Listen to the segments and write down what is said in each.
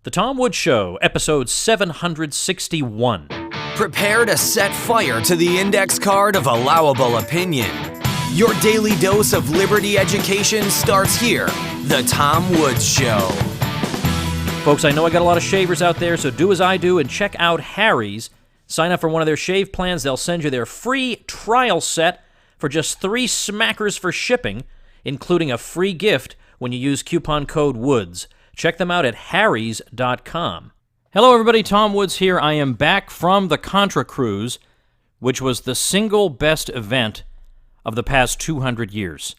The Tom Woods Show, episode 761. Prepare to set fire to the index card of allowable opinion. Your daily dose of liberty education starts here. The Tom Woods Show. Folks, I know I got a lot of shavers out there, so do as I do and check out Harry's. Sign up for one of their shave plans. They'll send you their free trial set for just 3 smackers for shipping, including a free gift when you use coupon code WOODS. Check them out at harrys.com. Hello, everybody. Tom Woods here. I am back from the Contra Cruise, which was the single best event of the past 200 years.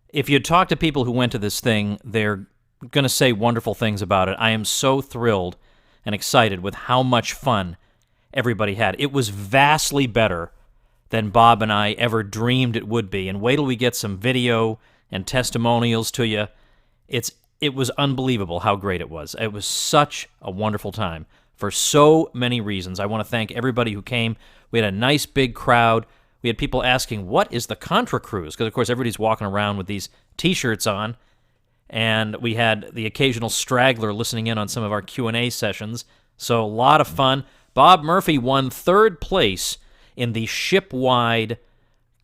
If you talk to people who went to this thing, they're going to say wonderful things about it. I am so thrilled and excited with how much fun everybody had. It was vastly better than Bob and I ever dreamed it would be. And wait till we get some video and testimonials to you. It was unbelievable how great it was. It was such a wonderful time for so many reasons. I want to thank everybody who came. We had a nice big crowd. We had people asking, what is the Contra Cruise? Because, of course, everybody's walking around with these T-shirts on. And we had the occasional straggler listening in on some of our Q&A sessions. So a lot of fun. Bob Murphy won 3rd place in the ship-wide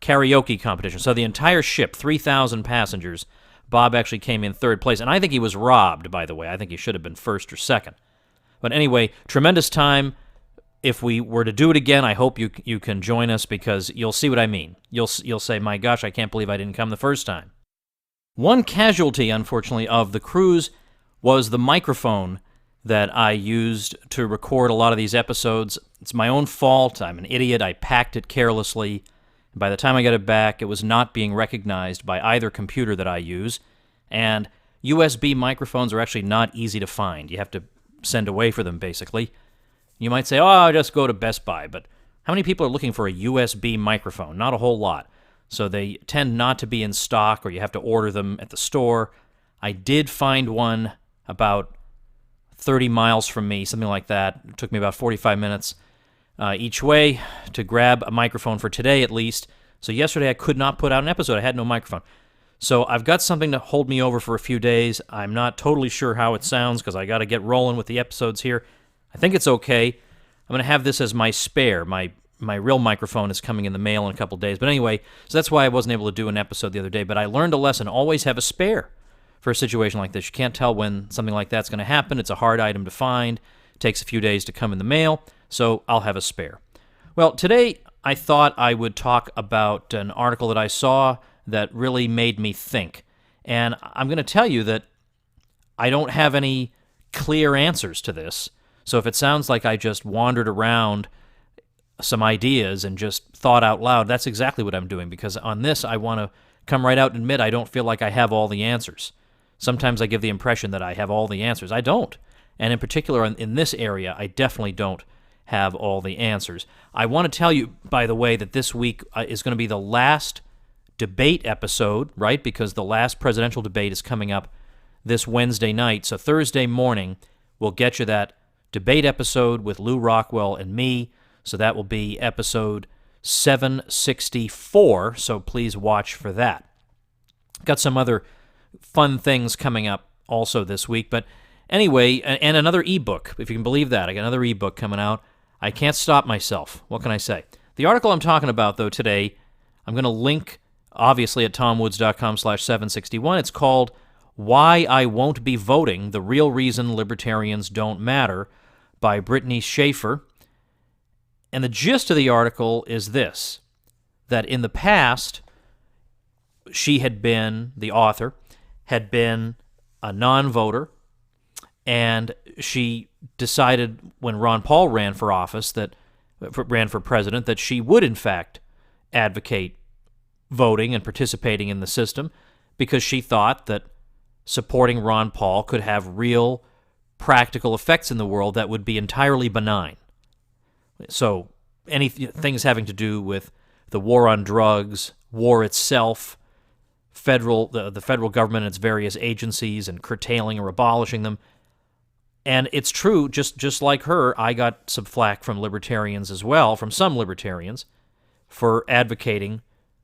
karaoke competition. So the entire ship, 3,000 passengers, Bob actually came in 3rd place, and I think he was robbed, by the way. I think he should have been 1st or 2nd. But anyway, tremendous time. If we were to do it again, I hope you can join us because you'll see what I mean. You'll say, my gosh, I can't believe I didn't come the first time. One casualty, unfortunately, of the cruise was the microphone that I used to record a lot of these episodes. It's my own fault. I'm an idiot. I packed it carelessly. By the time I got it back, it was not being recognized by either computer that I use, and USB microphones are actually not easy to find. You have to send away for them, basically. You might say, oh, I'll just go to Best Buy, but how many people are looking for a USB microphone? Not a whole lot. So they tend not to be in stock, or you have to order them at the store. I did find one about 30 miles from me, something like that. It took me about 45 minutes each way to grab a microphone for today at least. So yesterday I could not put out an episode. I had no microphone. So I've got something to hold me over for a few days. I'm not totally sure how it sounds because I got to get rolling with the episodes here. I think it's okay. I'm going to have this as my spare. My real microphone is coming in the mail in a couple days. But anyway, so that's why I wasn't able to do an episode the other day. But I learned a lesson. Always have a spare for a situation like this. You can't tell when something like that's going to happen. It's a hard item to find. It takes a few days to come in the mail. So I'll have a spare. Well, today I thought I would talk about an article that I saw that really made me think. And I'm going to tell you that I don't have any clear answers to this. So if it sounds like I just wandered around some ideas and just thought out loud, that's exactly what I'm doing. Because on this, I want to come right out and admit I don't feel like I have all the answers. Sometimes I give the impression that I have all the answers. I don't. And in particular, in this area, I definitely don't have all the answers. I want to tell you, by the way, that this week is going to be the last debate episode, right? Because the last presidential debate is coming up this Wednesday night. So Thursday morning, we'll get you that debate episode with Lou Rockwell and me. So that will be episode 764. So please watch for that. Got some other fun things coming up also this week. But anyway, and another ebook, if you can believe that. I got another ebook coming out. I can't stop myself. What can I say? The article I'm talking about, though, today, I'm going to link, obviously, at tomwoods.com/761. It's called Why I Won't Be Voting, The Real Reason Libertarians Don't Matter, by Brittany Schaefer. And the gist of the article is this, that in the past, she had been, the author, had been a non-voter, and she decided when Ron Paul ran for office, ran for president, that she would in fact advocate voting and participating in the system because she thought that supporting Ron Paul could have real practical effects in the world that would be entirely benign. So any things having to do with the war on drugs, war itself, the federal government and its various agencies and curtailing or abolishing them. And it's true, just like her, I got some flack from libertarians as well, from some libertarians, for advocating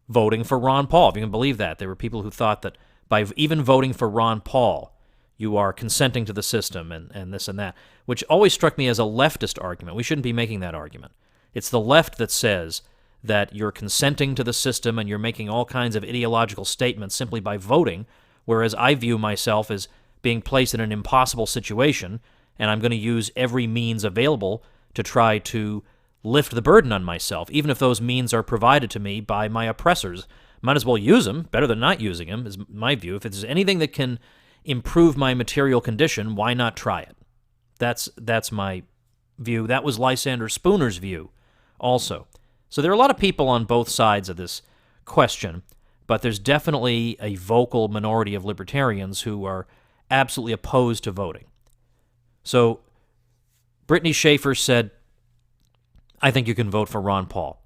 voting for Ron Paul, if you can believe that. There were people who thought that by even voting for Ron Paul, you are consenting to the system and this and that, which always struck me as a leftist argument. We shouldn't be making that argument. It's the left that says that you're consenting to the system and you're making all kinds of ideological statements simply by voting, whereas I view myself as being placed in an impossible situation, and I'm going to use every means available to try to lift the burden on myself, even if those means are provided to me by my oppressors. Might as well use them, better than not using them, is my view. If there's anything that can improve my material condition, why not try it? That's my view. That was Lysander Spooner's view also. So there are a lot of people on both sides of this question, but there's definitely a vocal minority of libertarians who are absolutely opposed to voting. So Brittany Schaefer said, I think you can vote for Ron Paul.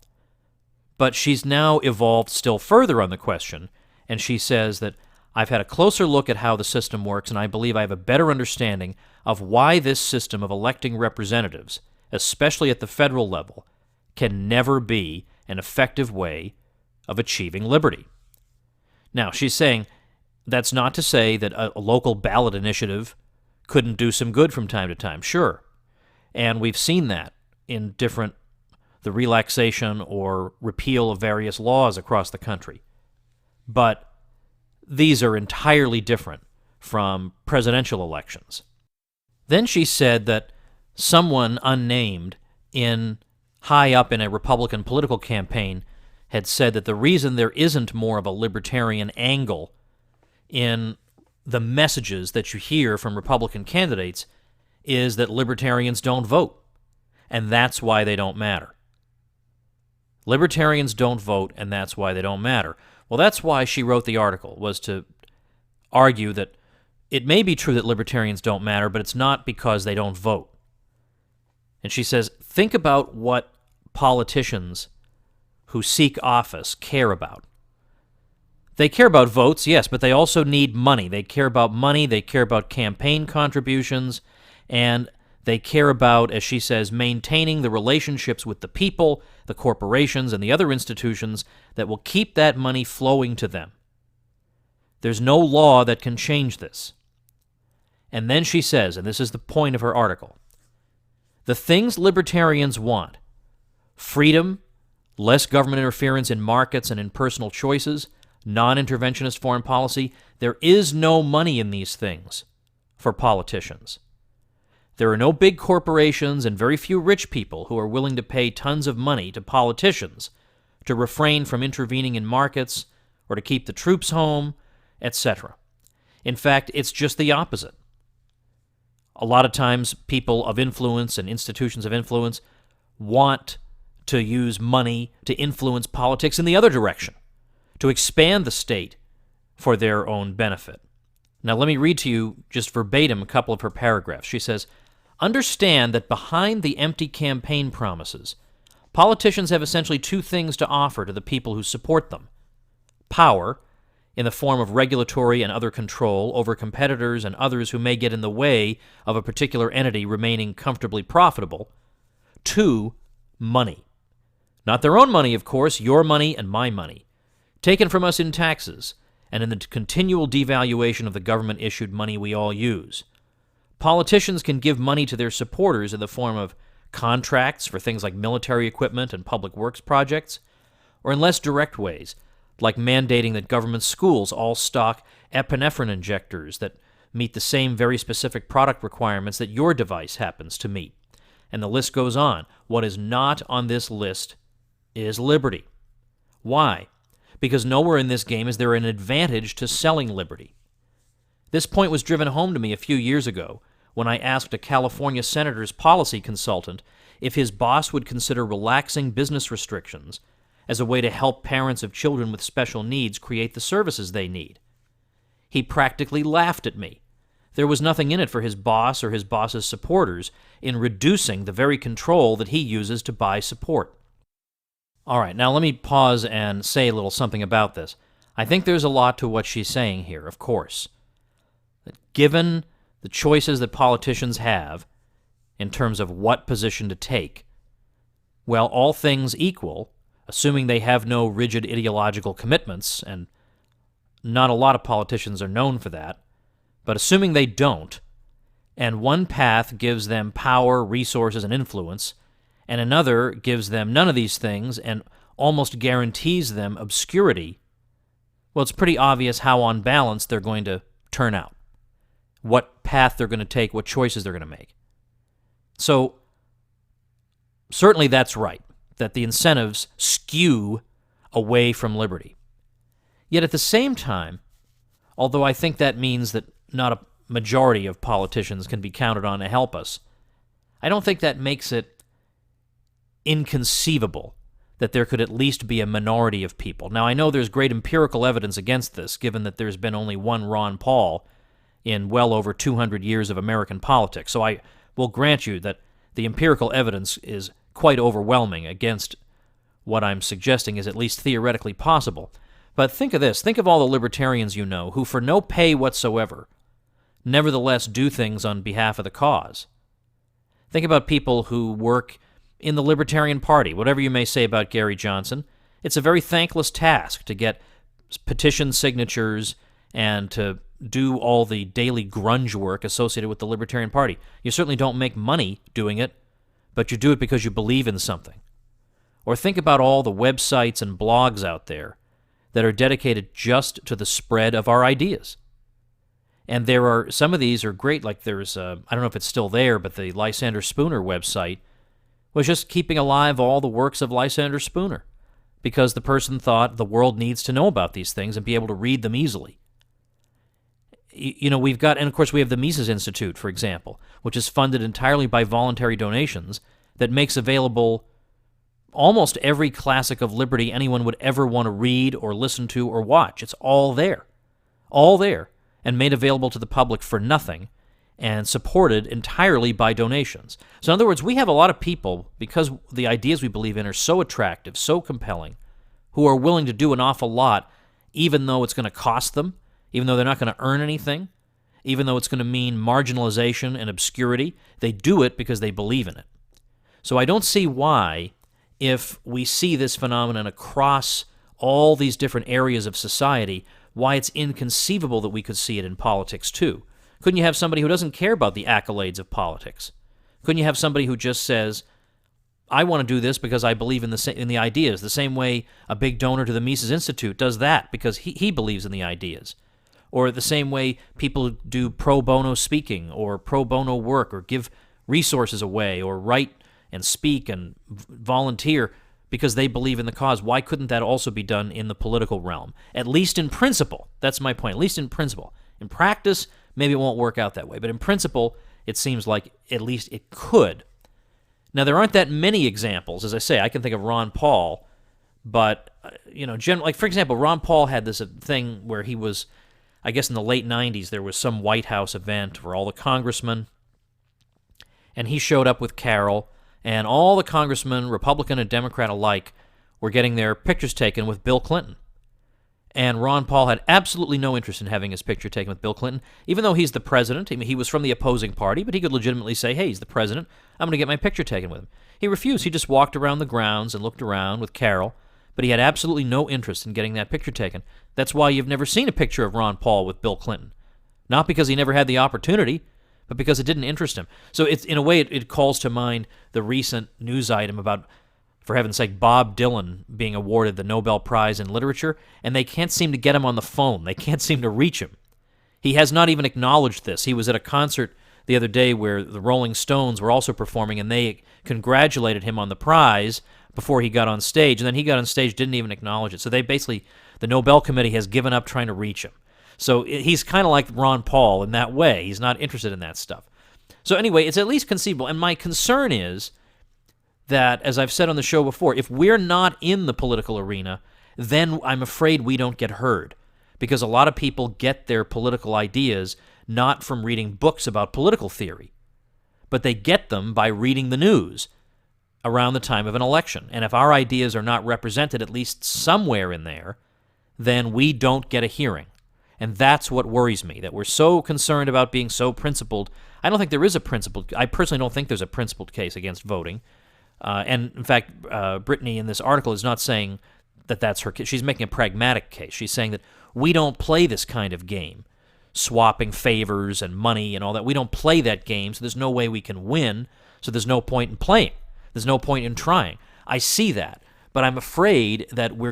But she's now evolved still further on the question, and she says that I've had a closer look at how the system works, and I believe I have a better understanding of why this system of electing representatives, especially at the federal level, can never be an effective way of achieving liberty. Now, she's saying that's not to say that a local ballot initiative couldn't do some good from time to time. Sure. And we've seen that in the relaxation or repeal of various laws across the country. But these are entirely different from presidential elections. Then she said that someone unnamed high up in a Republican political campaign had said that the reason there isn't more of a libertarian angle in the messages that you hear from Republican candidates is that libertarians don't vote, and that's why they don't matter. Libertarians don't vote, and that's why they don't matter. Well, that's why she wrote the article, was to argue that it may be true that libertarians don't matter, but it's not because they don't vote. And she says, think about what politicians who seek office care about. They care about votes, yes, but they also need money. They care about money, they care about campaign contributions, and they care about, as she says, maintaining the relationships with the people, the corporations, and the other institutions that will keep that money flowing to them. There's no law that can change this. And then she says, and this is the point of her article, the things libertarians want, freedom, less government interference in markets and in personal choices, non-interventionist foreign policy, there is no money in these things for politicians. There are no big corporations and very few rich people who are willing to pay tons of money to politicians to refrain from intervening in markets or to keep the troops home, etc. In fact, it's just the opposite. A lot of times, people of influence and institutions of influence want to use money to influence politics in the other direction, to expand the state for their own benefit. Now, let me read to you just verbatim a couple of her paragraphs. She says, understand that behind the empty campaign promises, politicians have essentially two things to offer to the people who support them. Power, in the form of regulatory and other control over competitors and others who may get in the way of a particular entity remaining comfortably profitable. 2, money. Not their own money, of course, your money and my money, taken from us in taxes and in the continual devaluation of the government-issued money we all use. Politicians can give money to their supporters in the form of contracts for things like military equipment and public works projects, or in less direct ways, like mandating that government schools all stock epinephrine injectors that meet the same very specific product requirements that your device happens to meet. And the list goes on. What is not on this list is liberty. Why? Because nowhere in this game is there an advantage to selling liberty. This point was driven home to me a few years ago when I asked a California senator's policy consultant if his boss would consider relaxing business restrictions as a way to help parents of children with special needs create the services they need. He practically laughed at me. There was nothing in it for his boss or his boss's supporters in reducing the very control that he uses to buy support. All right, now let me pause and say a little something about this. I think there's a lot to what she's saying here, of course. That given the choices that politicians have in terms of what position to take, well, all things equal, assuming they have no rigid ideological commitments, and not a lot of politicians are known for that, But assuming they don't, and one path gives them power, resources, and influence, and another gives them none of these things and almost guarantees them obscurity, well, it's pretty obvious how on balance they're going to turn out, what path they're going to take, what choices they're going to make. So certainly that's right, that the incentives skew away from liberty. Yet at the same time, although I think that means that not a majority of politicians can be counted on to help us, I don't think that makes it inconceivable that there could at least be a minority of people. Now, I know there's great empirical evidence against this, given that there's been only one Ron Paul in well over 200 years of American politics. So I will grant you that the empirical evidence is quite overwhelming against what I'm suggesting is at least theoretically possible. But think of this. Think of all the libertarians you know who, for no pay whatsoever, nevertheless do things on behalf of the cause. Think about people who work in the Libertarian Party. Whatever you may say about Gary Johnson, it's a very thankless task to get petition signatures and to do all the daily grunge work associated with the Libertarian Party. You certainly don't make money doing it, but you do it because you believe in something. Or think about all the websites and blogs out there that are dedicated just to the spread of our ideas. And there are, some of these are great, like there's, I don't know if it's still there, but the Lysander Spooner website was just keeping alive all the works of Lysander Spooner because the person thought the world needs to know about these things and be able to read them easily. You know, we've got, and of course we have the Mises Institute, for example, which is funded entirely by voluntary donations that makes available almost every classic of liberty anyone would ever want to read or listen to or watch. It's all there, and made available to the public for nothing and supported entirely by donations. So in other words, we have a lot of people, because the ideas we believe in are so attractive, so compelling, who are willing to do an awful lot, even though it's going to cost them, even though they're not going to earn anything, even though it's going to mean marginalization and obscurity. They do it because they believe in it. So I don't see why, if we see this phenomenon across all these different areas of society, why it's inconceivable that we could see it in politics too. Couldn't you have somebody who doesn't care about the accolades of politics? Couldn't you have somebody who just says, I want to do this because I believe in the ideas, the same way a big donor to the Mises Institute does that because he believes in the ideas? Or the same way people do pro bono speaking or pro bono work or give resources away or write and speak and volunteer because they believe in the cause. Why couldn't that also be done in the political realm? At least in principle. That's my point. At least in principle. In practice, maybe it won't work out that way. But in principle, it seems like at least it could. Now, there aren't that many examples. As I say, I can think of Ron Paul. But, like, for example, Ron Paul had this thing where he was, I guess in the late 90s, there was some White House event for all the congressmen. And he showed up with Carol. And all the congressmen, Republican and Democrat alike, were getting their pictures taken with Bill Clinton. And Ron Paul had absolutely no interest in having his picture taken with Bill Clinton, even though he's the president. I mean, he was from the opposing party, but he could legitimately say, hey, he's the president. I'm going to get my picture taken with him. He refused. He just walked around the grounds and looked around with Carol, but he had absolutely no interest in getting that picture taken. That's why you've never seen a picture of Ron Paul with Bill Clinton. Not because he never had the opportunity, but because it didn't interest him. So it's, in a way, it calls to mind the recent news item about, for heaven's sake, Bob Dylan being awarded the Nobel Prize in Literature, and they can't seem to get him on the phone. They can't seem to reach him. He has not even acknowledged this. He was at a concert the other day where the Rolling Stones were also performing, and they congratulated him on the prize before he got on stage, and then he got on stage, didn't even acknowledge it. So they basically, the Nobel Committee has given up trying to reach him. So he's kind of like Ron Paul in that way. He's not interested in that stuff. So anyway, it's at least conceivable. And my concern is that, as I've said on the show before, if we're not in the political arena, then I'm afraid we don't get heard. Because a lot of people get their political ideas not from reading books about political theory, but they get them by reading the news around the time of an election. And if our ideas are not represented at least somewhere in there, then we don't get a hearing. And that's what worries me, that we're so concerned about being so principled. I don't think there is a principled, I personally don't think there's a principled case against voting. And in fact, Brittany in this article is not saying that that's her case. She's making a pragmatic case. She's saying that we don't play this kind of game. swapping favors and money and all that. We don't play that game, so there's no way we can win, so there's no point in playing. There's no point in trying. I see that, but I'm afraid that we're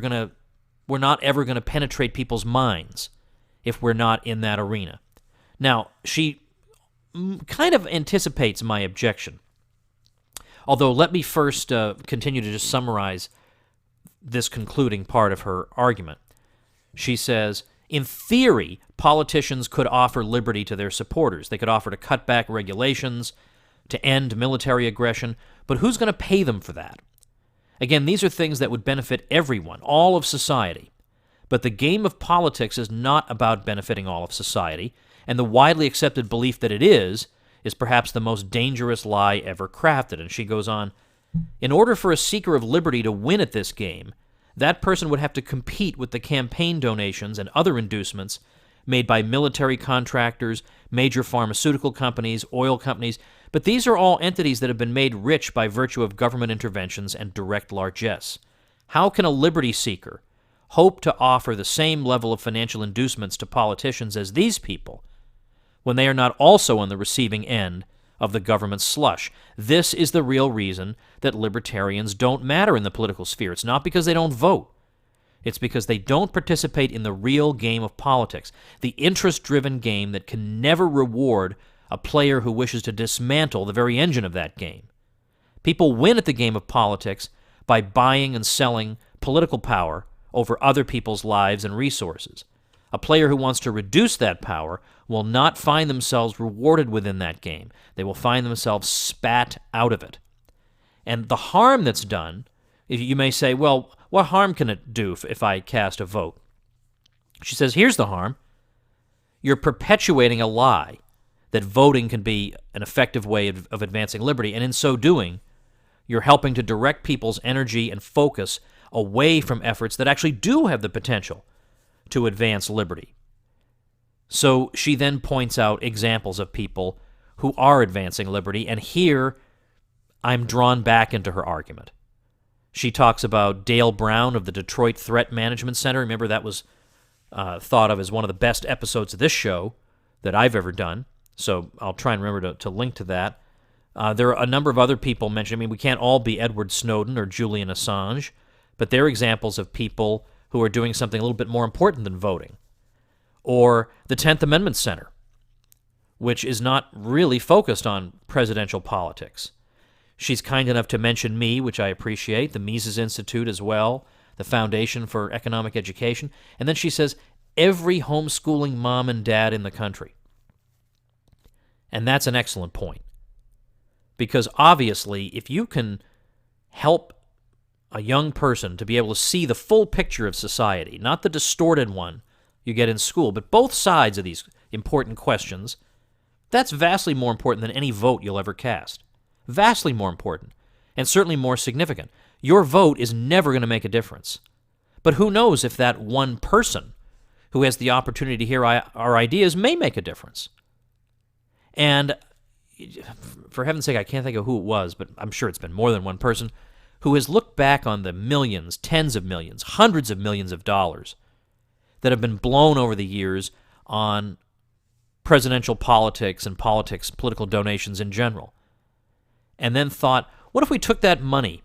not ever going to penetrate people's minds if we're not in that arena. Now, she kind of anticipates my objection. Although, let me first continue to just summarize this concluding part of her argument. She says, in theory, politicians could offer liberty to their supporters. They could offer to cut back regulations, to end military aggression, but who's going to pay them for that? Again, these are things that would benefit everyone, all of society. But the game of politics is not about benefiting all of society, and the widely accepted belief that it is perhaps the most dangerous lie ever crafted. And she goes on, in order for a seeker of liberty to win at this game, that person would have to compete with the campaign donations and other inducements made by military contractors, major pharmaceutical companies, oil companies, but these are all entities that have been made rich by virtue of government interventions and direct largesse. How can a liberty seeker hope to offer the same level of financial inducements to politicians as these people when they are not also on the receiving end of the government slush? This is the real reason that libertarians don't matter in the political sphere. It's not because they don't vote. It's because they don't participate in the real game of politics, the interest-driven game that can never reward a player who wishes to dismantle the very engine of that game. People win at the game of politics by buying and selling political power over other people's lives and resources. A player who wants to reduce that power will not find themselves rewarded within that game. They will find themselves spat out of it. And the harm that's done, you may say, well, what harm can it do if I cast a vote? She says, here's the harm. You're perpetuating a lie that voting can be an effective way of advancing liberty, and in so doing, you're helping to direct people's energy and focus away from efforts that actually do have the potential to advance liberty. So she then points out examples of people who are advancing liberty, and here I'm drawn back into her argument. She talks about Dale Brown of the Detroit Threat Management Center. Remember, that was thought of as one of the best episodes of this show that I've ever done, so I'll try and remember to link to that. There are a number of other people mentioned. I mean, we can't all be Edward Snowden or Julian Assange, but they're examples of people who are doing something a little bit more important than voting. Or the 10th Amendment Center, which is not really focused on presidential politics. She's kind enough to mention me, which I appreciate, the Mises Institute as well, the Foundation for Economic Education, and then she says every homeschooling mom and dad in the country. And that's an excellent point. Because obviously, if you can help a young person to be able to see the full picture of society, not the distorted one you get in school, but both sides of these important questions, that's vastly more important than any vote you'll ever cast. Vastly more important, and certainly more significant. Your vote is never going to make a difference. But who knows if that one person who has the opportunity to hear our ideas may make a difference. And for heaven's sake, I can't think of who it was, but I'm sure it's been more than one person who has looked back on the millions, tens of millions, hundreds of millions of dollars that have been blown over the years on presidential politics and political donations in general. And then thought, what if we took that money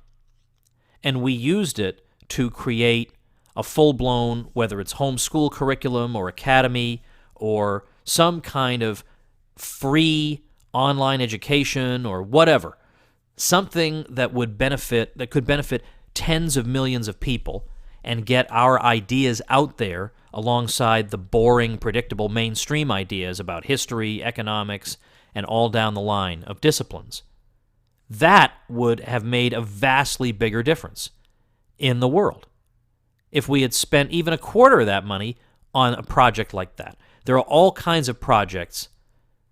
and we used it to create a full-blown, whether it's homeschool curriculum or academy or some kind of free online education or whatever, something that could benefit tens of millions of people and get our ideas out there alongside the boring, predictable mainstream ideas about history, economics, and all down the line of disciplines. That would have made a vastly bigger difference in the world if we had spent even a quarter of that money on a project like that. There are all kinds of projects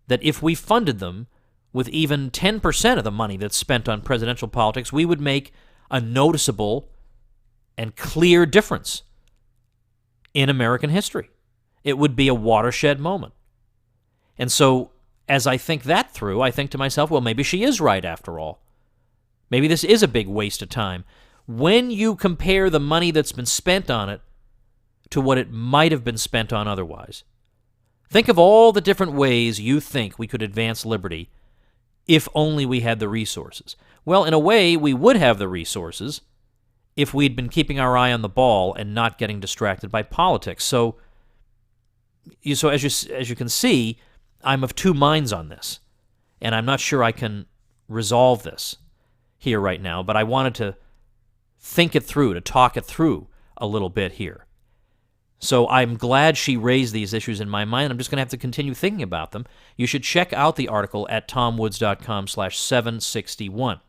that if we funded them with even 10% of the money that's spent on presidential politics, we would make a noticeable and clear difference in American history. It would be a watershed moment. And so, as I think that through, I think to myself, well, maybe she is right after all. Maybe this is a big waste of time. When you compare the money that's been spent on it to what it might have been spent on otherwise, Think of all the different ways you think we could advance liberty if only we had the resources. Well, in a way, we would have the resources if we'd been keeping our eye on the ball and not getting distracted by politics. So as you can see, I'm of two minds on this, and I'm not sure I can resolve this here right now, but I wanted to think it through, to talk it through a little bit here. So I'm glad she raised these issues in my mind. I'm just going to have to continue thinking about them. You should check out the article at tomwoods.com/761.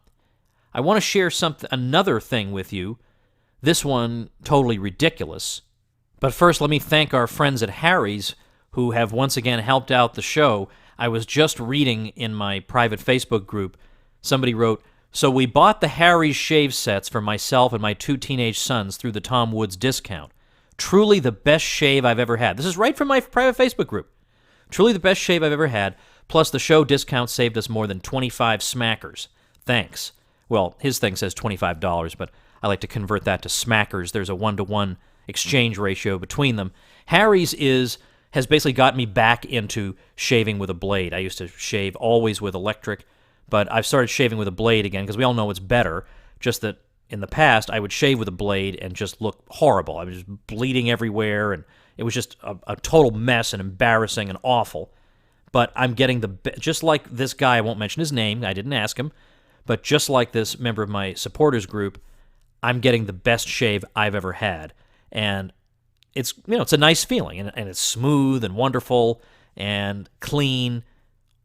I want to share another thing with you. This one, totally ridiculous. But first, let me thank our friends at Harry's who have once again helped out the show. I was just reading in my private Facebook group, somebody wrote, "So we bought the Harry's shave sets for myself and my 2 teenage sons through the Tom Woods discount. Truly the best shave I've ever had." This is right from my private Facebook group. Truly the best shave I've ever had, plus the show discount saved us more than 25 smackers. Thanks. Well, his thing says $25, but I like to convert that to smackers. There's a 1-to-1 exchange ratio between them. Harry's has basically got me back into shaving with a blade. I used to shave always with electric, but I've started shaving with a blade again because we all know it's better, just that in the past, I would shave with a blade and just look horrible. I was just bleeding everywhere, and it was just a total mess and embarrassing and awful. But I'm getting just like this guy, I won't mention his name, I didn't ask him, but just like this member of my supporters group, I'm getting the best shave I've ever had. And it's a nice feeling, and it's smooth and wonderful and clean,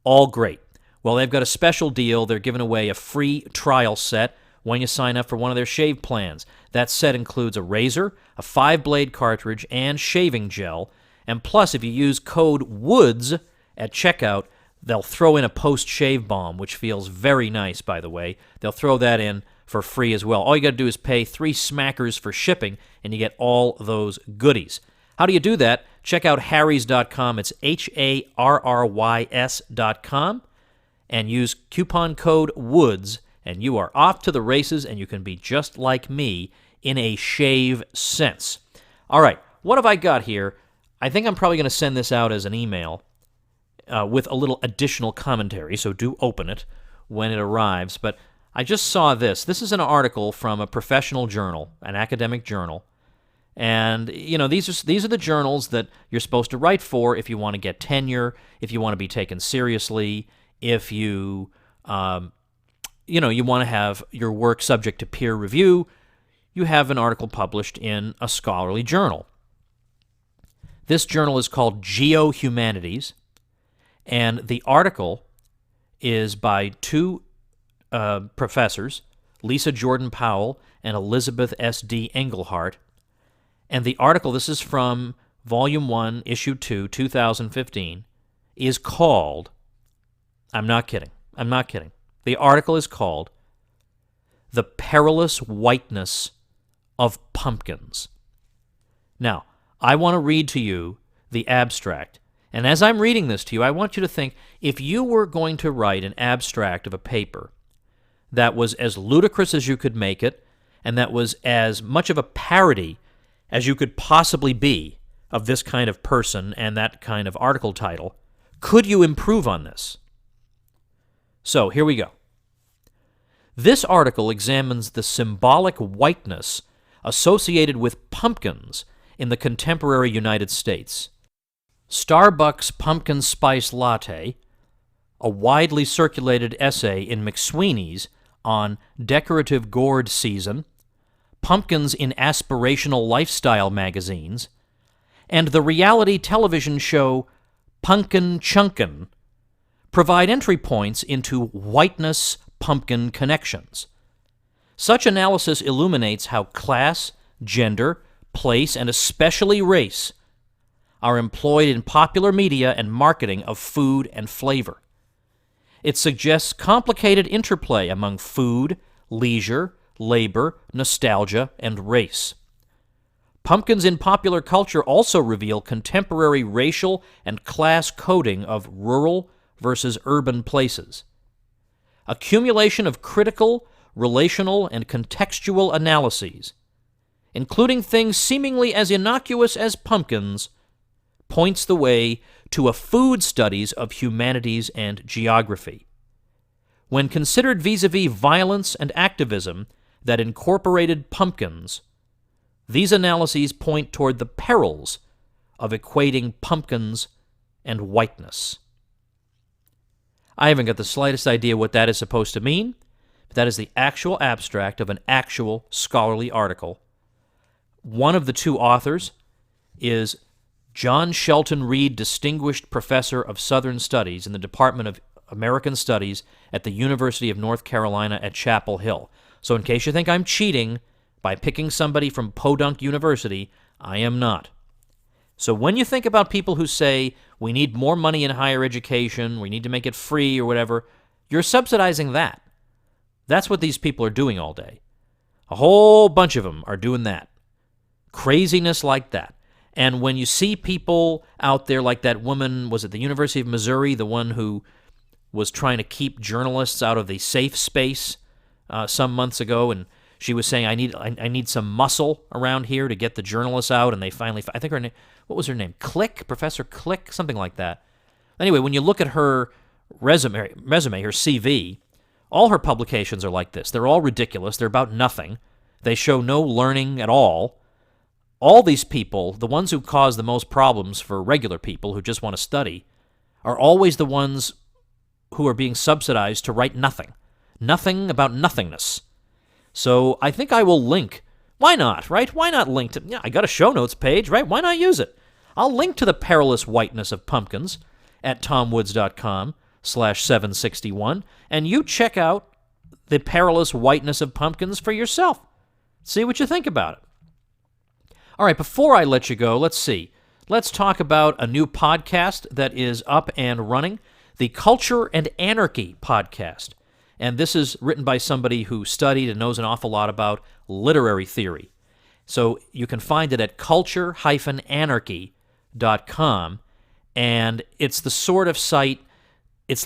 all great. Well, they've got a special deal. They're giving away a free trial set when you sign up for one of their shave plans. That set includes a razor, a 5-blade cartridge, and shaving gel. And plus, if you use code WOODS at checkout, they'll throw in a post-shave balm, which feels very nice, by the way. They'll throw that in for free as well. All you got to do is pay 3 smackers for shipping, and you get all those goodies. How do you do that? Check out harrys.com. It's HARRYS.com, and use coupon code WOODS, and you are off to the races, and you can be just like me in a shave sense. All right, what have I got here? I think I'm probably going to send this out as an email with a little additional commentary, so do open it when it arrives. But I just saw this. This is an article from a professional journal, an academic journal. And, these are the journals that you're supposed to write for if you want to get tenure, if you want to be taken seriously, if you want to have your work subject to peer review. You have an article published in a scholarly journal. This journal is called Geohumanities, and the article is by 2 professors, Lisa Jordan Powell and Elizabeth S.D. Engelhardt. And the article, this is from Volume 1, Issue 2, 2015, is called, I'm not kidding. The article is called The Perilous Whiteness of Pumpkins. Now, I want to read to you the abstract. And as I'm reading this to you, I want you to think, if you were going to write an abstract of a paper that was as ludicrous as you could make it, and that was as much of a parody as you could possibly be of this kind of person and that kind of article title, could you improve on this? So, here we go. This article examines the symbolic whiteness associated with pumpkins in the contemporary United States. Starbucks Pumpkin Spice Latte, a widely circulated essay in McSweeney's on decorative gourd season, pumpkins in aspirational lifestyle magazines, and the reality television show Punkin Chunkin provide entry points into whiteness pumpkin connections. Such analysis illuminates how class, gender, place, and especially race are employed in popular media and marketing of food and flavor. It suggests complicated interplay among food, leisure, labor, nostalgia, and race. Pumpkins in popular culture also reveal contemporary racial and class coding of rural versus urban places. Accumulation of critical, relational, and contextual analyses, including things seemingly as innocuous as pumpkins, points the way to a food studies of humanities and geography. When considered vis-a-vis violence and activism that incorporated pumpkins, these analyses point toward the perils of equating pumpkins and whiteness. I haven't got the slightest idea what that is supposed to mean, but that is the actual abstract of an actual scholarly article. One of the two authors is John Shelton Reed, Distinguished Professor of Southern Studies in the Department of American Studies at the University of North Carolina at Chapel Hill. So in case you think I'm cheating by picking somebody from Podunk University, I am not. So when you think about people who say, we need more money in higher education, we need to make it free or whatever, you're subsidizing that. That's what these people are doing all day. A whole bunch of them are doing that. Craziness like that. And when you see people out there like that woman, was at the University of Missouri, the one who was trying to keep journalists out of the safe space some months ago, and she was saying, I need some muscle around here to get the journalists out, and they finally, I think her name, what was her name? Click? Professor Click? Something like that. Anyway, when you look at her resume, her CV, all her publications are like this. They're all ridiculous. They're about nothing. They show no learning at all. All these people, the ones who cause the most problems for regular people who just want to study, are always the ones who are being subsidized to write nothing. Nothing about nothingness. So I think I will link. Why not, right? Why not link to... Yeah, I got a show notes page, right? Why not use it? I'll link to the perilous whiteness of pumpkins at tomwoods.com/761, and you check out the perilous whiteness of pumpkins for yourself. See what you think about it. All right, before I let you go, let's see. Let's talk about a new podcast that is up and running, the Culture and Anarchy podcast. And this is written by somebody who studied and knows an awful lot about literary theory. So you can find it at culture-anarchy.com, and it's the sort of site, it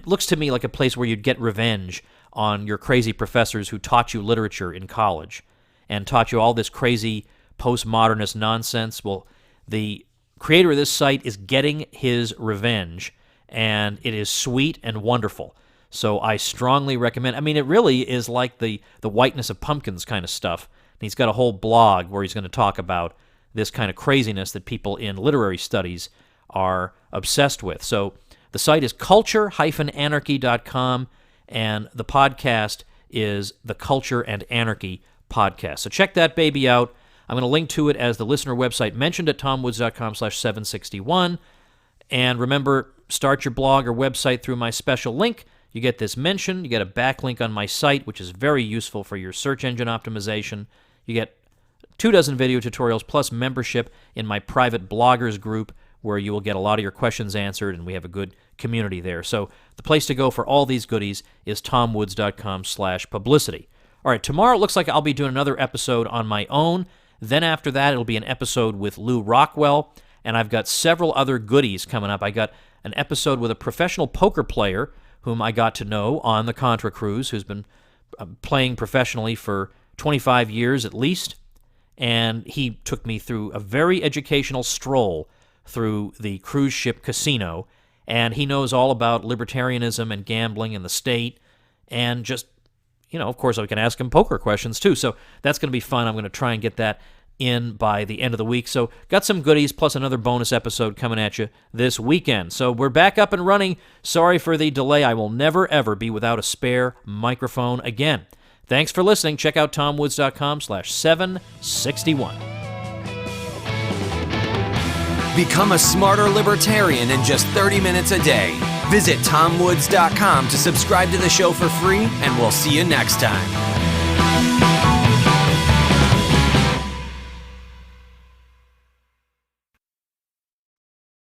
looks to me like a place where you'd get revenge on your crazy professors who taught you literature in college and taught you all this crazy postmodernist nonsense. Well, the creator of this site is getting his revenge, and it is sweet and wonderful. So I strongly recommend. I mean, it really is like the whiteness of pumpkins kind of stuff. And he's got a whole blog where he's going to talk about this kind of craziness that people in literary studies are obsessed with. So the site is culture-anarchy.com, and the podcast is the Culture and Anarchy podcast. So check that baby out. I'm going to link to it as the listener website mentioned at tomwoods.com/761. And remember, start your blog or website through my special link. You get this mention, you get a backlink on my site, which is very useful for your search engine optimization. You get 24 video tutorials plus membership in my private bloggers group where you will get a lot of your questions answered, and we have a good community there. So the place to go for all these goodies is tomwoods.com/publicity. All right, tomorrow it looks like I'll be doing another episode on my own. Then after that, it'll be an episode with Lou Rockwell, and I've got several other goodies coming up. I got an episode with a professional poker player whom I got to know on the Contra Cruise, who's been playing professionally for 25 years at least, and he took me through a very educational stroll through the cruise ship casino, and he knows all about libertarianism and gambling in the state, and just, of course, I can ask him poker questions too, so that's going to be fun. I'm going to try and get that in by the end of the week. So got some goodies plus another bonus episode coming at you this weekend. So we're back up and running. Sorry for the delay. I will never, ever be without a spare microphone again. Thanks for listening. Check out tomwoods.com/761. Become a smarter libertarian in just 30 minutes a day. Visit tomwoods.com to subscribe to the show for free, and we'll see you next time.